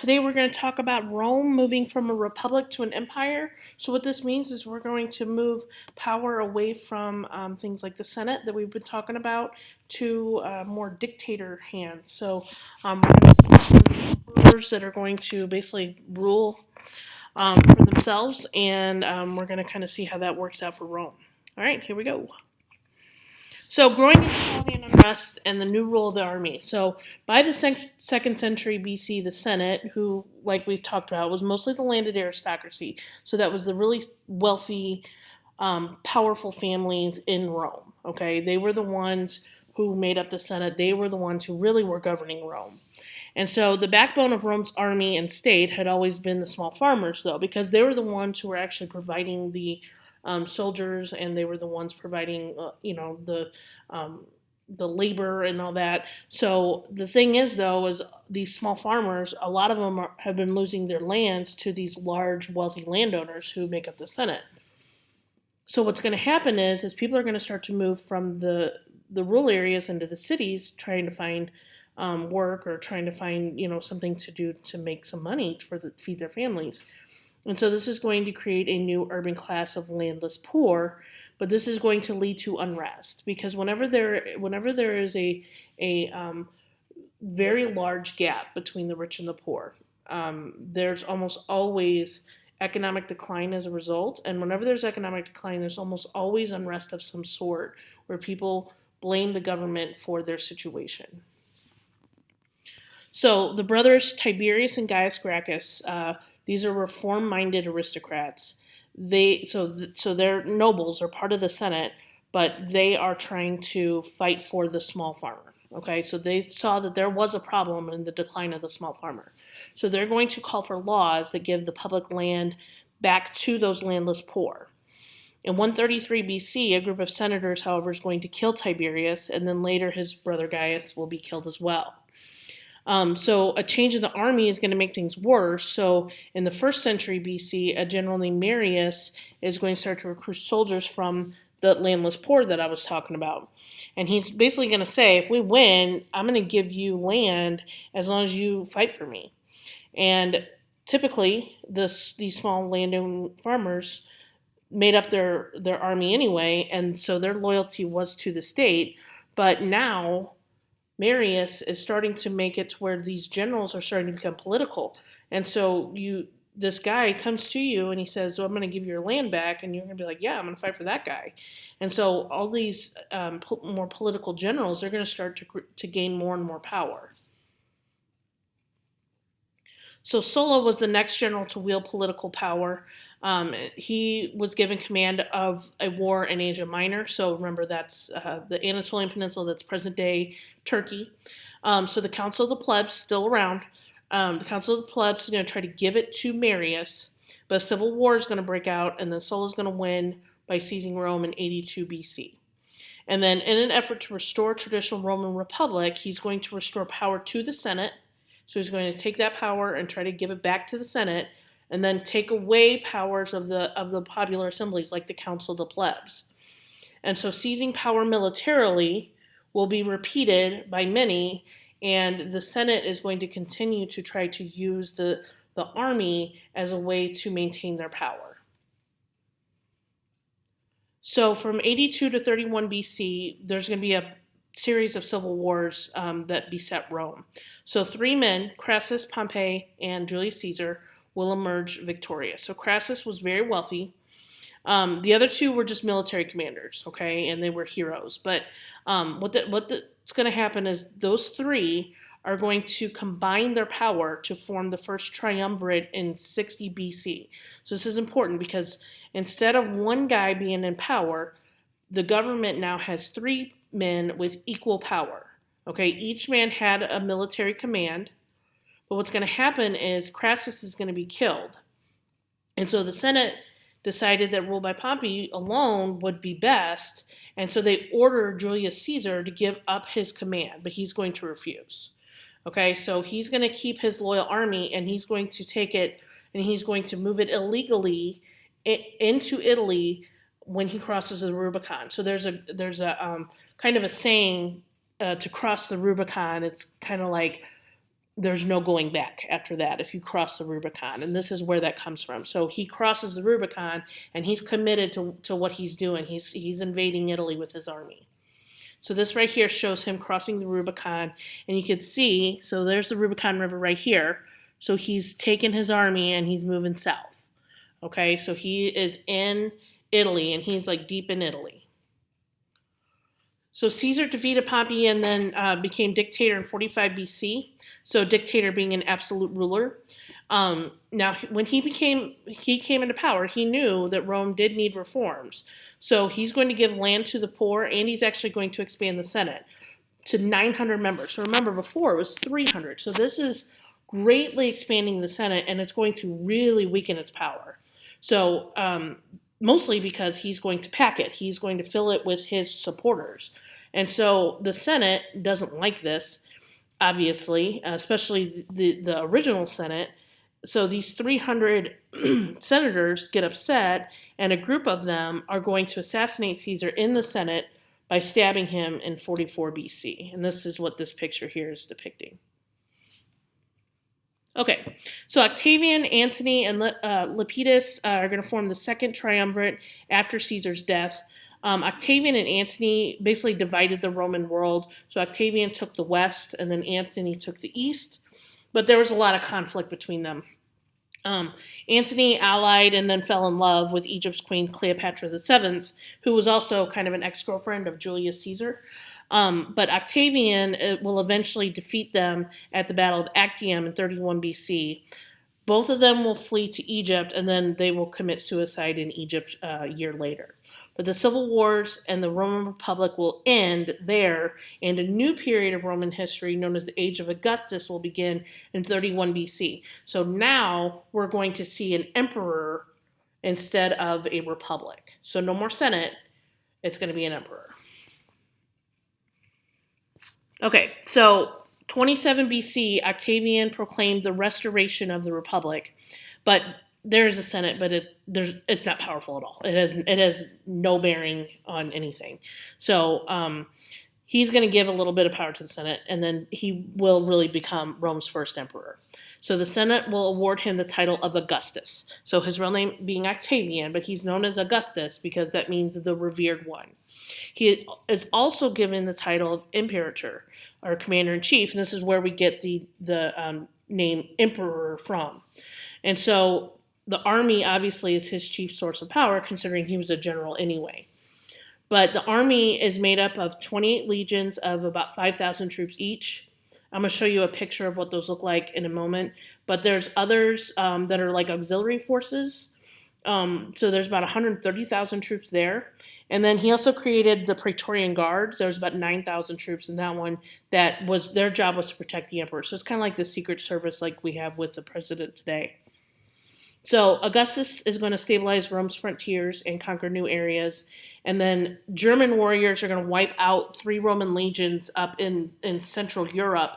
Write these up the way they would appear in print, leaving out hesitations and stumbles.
Today we're going to talk about Rome moving from a republic to an empire. So what this means is we're going to move power away from things like the Senate that we've been talking about to more dictator hands. So we're going to see rulers that are going to basically rule for themselves, and we're going to kind of see how that works out for Rome. All right, here we go. So, growing inequality and unrest and the new role of the army. So, by the second century BC, the Senate, who, like we've talked about, was mostly the landed aristocracy. So, that was the really wealthy, powerful families in Rome. Okay, they were the ones who made up the Senate. They were the ones who really were governing Rome. And so, the backbone of Rome's army and state had always been the small farmers, though, because they were the ones who were actually providing the soldiers, and they were the ones providing, um, the labor and all that. So the thing is, though, is these small farmers, a lot of them have been losing their lands to these large, wealthy landowners who make up the Senate. So what's going to happen is people are going to start to move from the rural areas into the cities, trying to find work or trying to find something to do to make some money feed their families. And so this is going to create a new urban class of landless poor, but this is going to lead to unrest because whenever there is a very large gap between the rich and the poor, there's almost always economic decline as a result. And whenever there's economic decline, there's almost always unrest of some sort where people blame the government for their situation. So the brothers Tiberius and Gaius Gracchus, these are reform-minded aristocrats. So they're nobles or part of the Senate, but they are trying to fight for the small farmer. Okay, so they saw that there was a problem in the decline of the small farmer. So they're going to call for laws that give the public land back to those landless poor. In 133 BC, a group of senators, however, is going to kill Tiberius, and then later his brother Gaius will be killed as well. So a change in the army is going to make things worse. So in the first century BC, a general named Marius is going to start to recruit soldiers from the landless poor that I was talking about. And he's basically going to say, if we win, I'm going to give you land as long as you fight for me. And typically, these small landowning farmers made up their army anyway, and so their loyalty was to the state. But now Marius is starting to make it to where these generals are starting to become political. And so this guy comes to you and he says, well, I'm going to give your land back. And you're going to be like, yeah, I'm going to fight for that guy. And so all these more political generals are going to start to gain more and more power. So Sulla was the next general to wield political power. He was given command of a war in Asia Minor. So remember, that's the Anatolian Peninsula, that's present day Turkey. So the Council of the Plebs still around. The Council of the Plebs is going to try to give it to Marius, but a civil war is going to break out, and then Sulla is going to win by seizing Rome in 82 BC. And then, in an effort to restore traditional Roman Republic, he's going to restore power to the Senate. So he's going to take that power and try to give it back to the Senate, and then take away powers of the popular assemblies like the Council of the Plebs. And so seizing power militarily will be repeated by many, and the Senate is going to continue to try to use the army as a way to maintain their power. So from 82 to 31 BC, there's going to be a series of civil wars that beset Rome. So three men, Crassus, Pompey, and Julius Caesar, will emerge victorious. So Crassus was very wealthy. The other two were just military commanders, okay, and they were heroes. But what's going to happen is those three are going to combine their power to form the first triumvirate in 60 BC. So this is important because instead of one guy being in power, the government now has three men with equal power. Okay, each man had a military command, but what's going to happen is Crassus is going to be killed. And so the Senate decided that rule by Pompey alone would be best, and so they ordered Julius Caesar to give up his command, but he's going to refuse. Okay, so he's going to keep his loyal army, and he's going to take it and he's going to move it illegally into Italy when he crosses the Rubicon. So there's a kind of a saying to cross the Rubicon. It's kind of like there's no going back after that if you cross the Rubicon. And this is where that comes from. So he crosses the Rubicon and he's committed to what he's doing. He's invading Italy with his army. So this right here shows him crossing the Rubicon, and you can see, so there's the Rubicon River right here. So he's taken his army and he's moving south. Okay, so he is in Italy and he's like deep in Italy. So Caesar defeated Pompey and then became dictator in 45 BC. So dictator being an absolute ruler. Now, when he came into power, he knew that Rome did need reforms. So he's going to give land to the poor, and he's actually going to expand the Senate to 900 members. So remember, before it was 300. So this is greatly expanding the Senate, and it's going to really weaken its power. So mostly because he's going to pack it. He's going to fill it with his supporters. And so the Senate doesn't like this, obviously, especially the original Senate. So these 300 senators get upset, and a group of them are going to assassinate Caesar in the Senate by stabbing him in 44 BC. And this is what this picture here is depicting. Okay, so Octavian, Antony, and Lepidus are going to form the second triumvirate after Caesar's death. Octavian and Antony basically divided the Roman world. So Octavian took the west, and then Antony took the east. But there was a lot of conflict between them. Antony allied and then fell in love with Egypt's queen Cleopatra VII, who was also kind of an ex-girlfriend of Julius Caesar. But Octavian will eventually defeat them at the Battle of Actium in 31 BC. Both of them will flee to Egypt, and then they will commit suicide in Egypt a year later. But the civil wars and the Roman Republic will end there, and a new period of Roman history known as the Age of Augustus will begin in 31 BC. So now we're going to see an emperor instead of a republic. So no more Senate, it's going to be an emperor. Okay, so 27 BC, Octavian proclaimed the restoration of the Republic, but there is a Senate, but it's not powerful at all. It has no bearing on anything. So he's going to give a little bit of power to the Senate, and then he will really become Rome's first emperor. So the Senate will award him the title of Augustus. So his real name being Octavian, but he's known as Augustus because that means the revered one. He is also given the title of Imperator, or Commander-in-Chief, and this is where we get the name Emperor from. And so the army obviously is his chief source of power, considering he was a general anyway. But the army is made up of 28 legions of about 5,000 troops each. I'm going to show you a picture of what those look like in a moment. But there's others that are like auxiliary forces. So there's about 130,000 troops there. And then he also created the Praetorian Guard. There's about 9,000 troops in that one that was their job was to protect the emperor. So it's kind of like the Secret Service like we have with the president today. So Augustus is going to stabilize Rome's frontiers and conquer new areas. And then German warriors are going to wipe out 3 Roman legions up in Central Europe.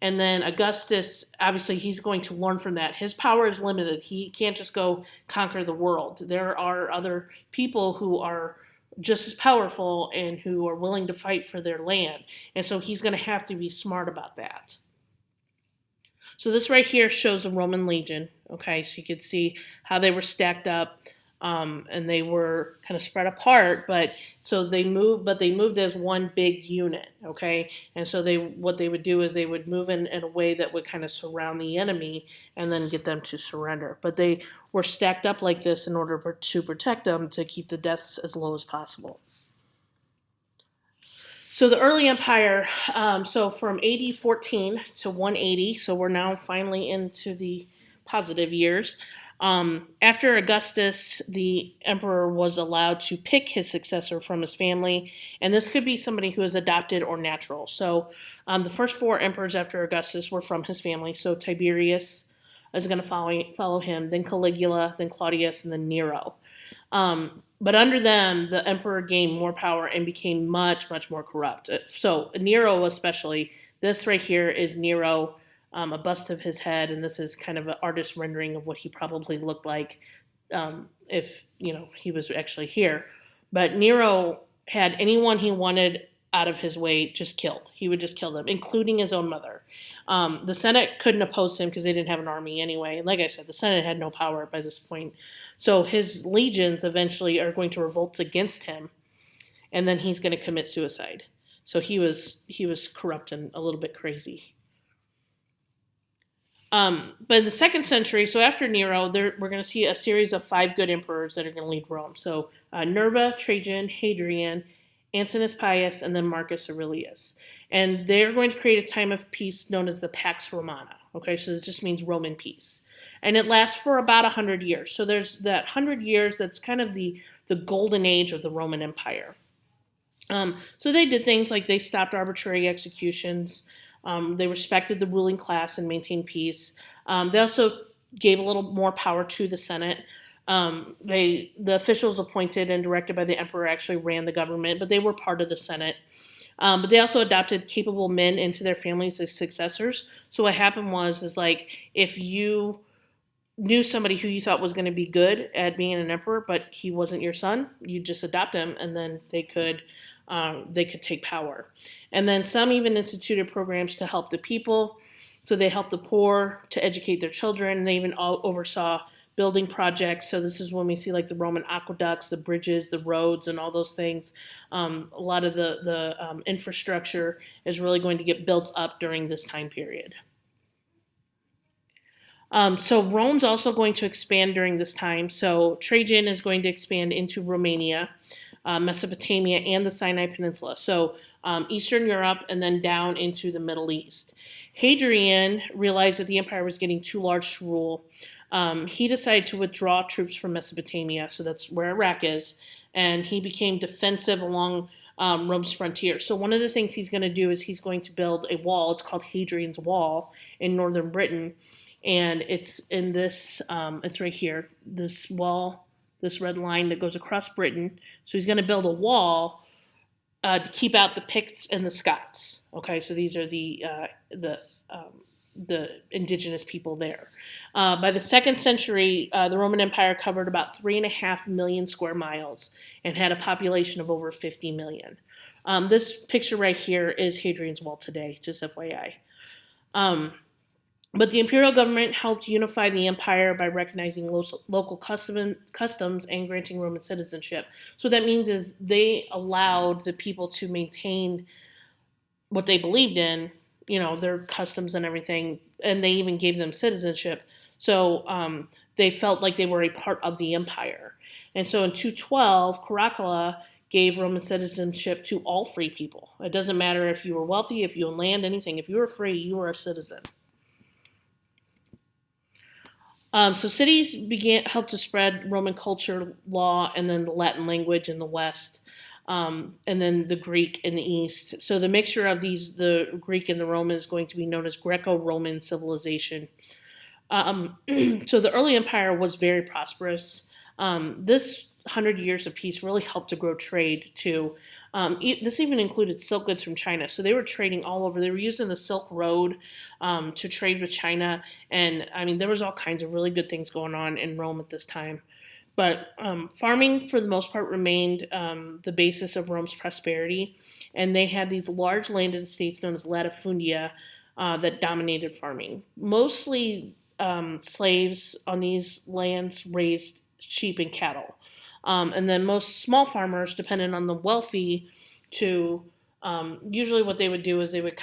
And then Augustus, obviously, he's going to learn from that. His power is limited. He can't just go conquer the world. There are other people who are just as powerful and who are willing to fight for their land. And so he's going to have to be smart about that. So this right here shows a Roman legion. Okay, so you can see how they were stacked up, and they were kind of spread apart. But they moved as one big unit. Okay, and so what they would do is they would move in a way that would kind of surround the enemy and then get them to surrender. But they were stacked up like this in order to protect them, to keep the deaths as low as possible. So the early empire, so from AD 14 to 180, so we're now finally into the positive years. After Augustus, the emperor was allowed to pick his successor from his family, and this could be somebody who is adopted or natural. So the first 4 emperors after Augustus were from his family. So Tiberius is going to follow him, then Caligula, then Claudius, and then Nero. But under them, the emperor gained more power and became much, much more corrupt. So Nero especially, this right here is Nero, a bust of his head, and this is kind of an artist rendering of what he probably looked like if he was actually here. But Nero had anyone he wanted out of his way just killed. He would just kill them, including his own mother. The Senate couldn't oppose him because they didn't have an army anyway. And like I said, the Senate had no power by this point. So his legions eventually are going to revolt against him, and then he's going to commit suicide. So he was corrupt and a little bit crazy. But in the 2nd century, so after Nero, we're going to see a series of 5 good emperors that are going to lead Rome. So Nerva, Trajan, Hadrian, Antoninus Pius, and then Marcus Aurelius. And they're going to create a time of peace known as the Pax Romana. Okay, so it just means Roman peace. And it lasts for about 100 years. So there's that 100 years that's kind of the golden age of the Roman Empire. So they did things like they stopped arbitrary executions. They respected the ruling class and maintained peace. They also gave a little more power to the Senate. The officials appointed and directed by the emperor actually ran the government, but they were part of the Senate. But they also adopted capable men into their families as successors. So what happened was like if you knew somebody who you thought was going to be good at being an emperor, but he wasn't your son, you just adopt him, and then they could take power. And then some even instituted programs to help the people. So they helped the poor to educate their children. They even oversaw building projects. So this is when we see like the Roman aqueducts, the bridges, the roads, and all those things. A lot of the infrastructure is really going to get built up during this time period. So Rome's also going to expand during this time. So Trajan is going to expand into Romania, Mesopotamia, and the Sinai Peninsula. So Eastern Europe and then down into the Middle East. Hadrian realized that the empire was getting too large to rule. He decided to withdraw troops from Mesopotamia, so that's where Iraq is, and he became defensive along Rome's frontier. So one of the things he's going to do is he's going to build a wall. It's called Hadrian's Wall in northern Britain, and it's in this, it's right here, this wall, this red line that goes across Britain. So he's going to build a wall to keep out the Picts and the Scots. Okay, so these are the indigenous people there. By the 2nd century, the Roman Empire covered about 3.5 million square miles and had a population of over 50 million. This picture right here is Hadrian's Wall today, just FYI. But the imperial government helped unify the empire by recognizing local customs and granting Roman citizenship. So what that means is they allowed the people to maintain what they believed in, their customs and everything, and they even gave them citizenship. So they felt like they were a part of the empire. And so in 212, Caracalla gave Roman citizenship to all free people. It doesn't matter if you were wealthy, if you owned land, anything. If you were free, you were a citizen. So cities helped to spread Roman culture, law, and then the Latin language in the West, and then the Greek in the East. So the mixture of the Greek and the Roman is going to be known as Greco-Roman civilization. So the early empire was very prosperous. This 100 years of peace really helped to grow trade too. This even included silk goods from China. So they were trading all over. They were using the Silk Road to trade with China. And there was all kinds of really good things going on in Rome at this time. But farming, for the most part, remained the basis of Rome's prosperity. And they had these large landed estates known as latifundia that dominated farming. Mostly slaves on these lands raised sheep and cattle. And then most small farmers depended on the wealthy to, usually what they would do is they would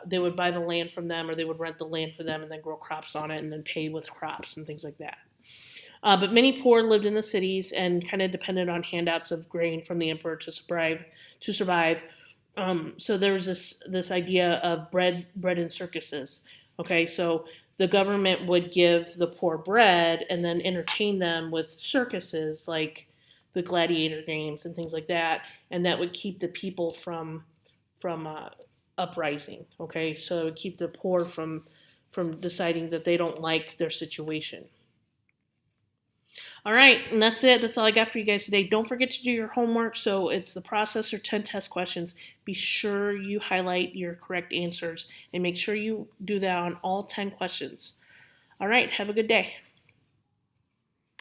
they would buy the land from them, or they would rent the land for them and then grow crops on it and then pay with crops and things like that. But many poor lived in the cities and kind of depended on handouts of grain from the emperor to survive. So there was this idea of bread and circuses. Okay, so the government would give the poor bread and then entertain them with circuses like the gladiator games and things like that, and that would keep the people from uprising. Okay, so it would keep the poor from deciding that they don't like their situation. All right, and that's it. That's all I got for you guys today. Don't forget to do your homework. So it's the process or 10 test questions. Be sure you highlight your correct answers and make sure you do that on all 10 questions. All right, have a good day.